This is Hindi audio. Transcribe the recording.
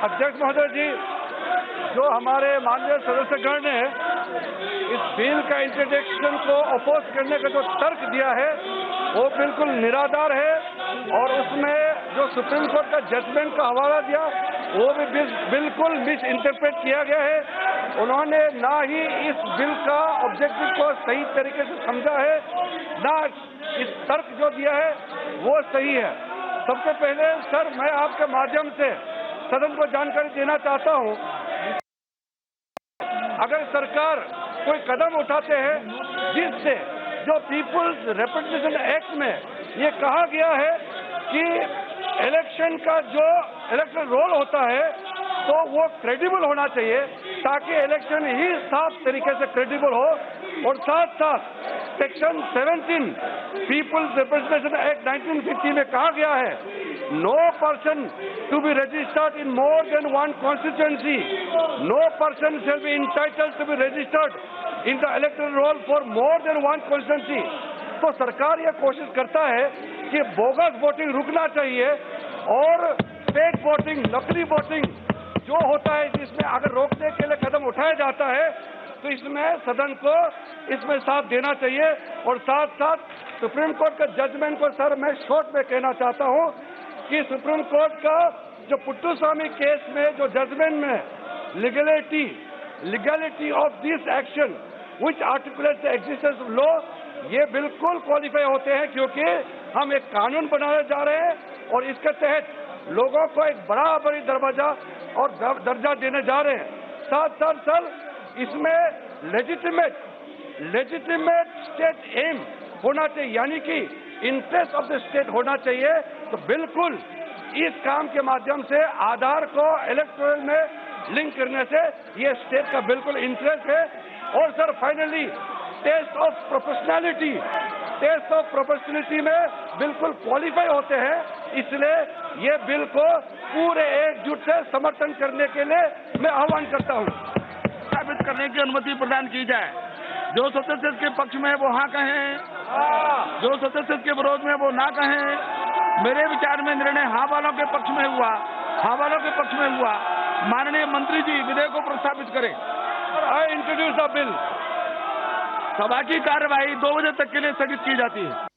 अध्यक्ष महोदय जी, जो हमारे माननीय सदस्यगण ने इस बिल का इंट्रोडक्शन को अपोज करने का जो तर्क दिया है वो बिल्कुल निराधार है, और उसमें जो सुप्रीम कोर्ट का जजमेंट का हवाला दिया वो भी बिल्कुल मिस इंटरप्रेट किया गया है। उन्होंने ना ही इस बिल का ऑब्जेक्टिव को सही तरीके से समझा है, ना इस तर्क जो दिया है वो सही है। सबसे पहले सर, मैं आपके माध्यम से सदन को जानकारी देना चाहता हूं, अगर सरकार कोई कदम उठाते हैं जिससे जो पीपुल्स रिप्रेजेंटेशन एक्ट में ये कहा गया है कि इलेक्शन का जो इलेक्शन रोल होता है तो वो क्रेडिबल होना चाहिए, ताकि इलेक्शन ही साफ तरीके से क्रेडिबल हो, और साथ साथ सेक्शन 17 पीपुल्स रिप्रेजेंटेशन एक्ट 1950 में कहा गया है, no person to be registered in more than one constituency, no person shall be entitled to be registered in the electoral roll for more than one constituency. तो सरकार यह कोशिश करता है कि बोगस वोटिंग रुकना चाहिए, और फेक वोटिंग, नकली वोटिंग जो होता है जिसमें अगर रोकने के लिए कदम उठाया जाता है तो इसमें सदन को इसमें साथ देना चाहिए। और साथ साथ सुप्रीम कोर्ट का जजमेंट को सर मैं शॉर्ट में कहना चाहता हूं कि सुप्रीम कोर्ट का जो पुट्टुस्वामी केस में जो जजमेंट में legality of this action which articulates the existence of law, ये बिल्कुल क्वालिफाई होते हैं, क्योंकि हम एक कानून बनाने जा रहे हैं और इसके तहत लोगों को एक बराबरी दरवाजा और दर्जा देने जा रहे हैं। साथ साथ सर, इसमें लेजिटिमेट स्टेट एम होना चाहिए, यानी कि इंटरेस्ट ऑफ द स्टेट होना चाहिए। तो बिल्कुल इस काम के माध्यम से आधार को इलेक्टोरल में लिंक करने से ये स्टेट का बिल्कुल इंटरेस्ट है। और sir finally test of proportionality में बिल्कुल क्वालिफाई होते हैं, इसलिए ये बिल को पूरे एकजुट से समर्थन करने के लिए मैं आह्वान करता हूं। साबित करने की अनुमति प्रदान की जाए। जो सदस्य के पक्ष में वो हाँ कहें, जो सदस्य के विरोध में वो ना कहें। मेरे विचार में निर्णय हाँ वालों के पक्ष में हुआ, हाँ वालों के पक्ष में हुआ। माननीय मंत्री जी विधेयक को प्रस्तावित करें। I introduce the bill. सभा की कार्यवाही 2 बजे तक के लिए स्थगित की जाती है।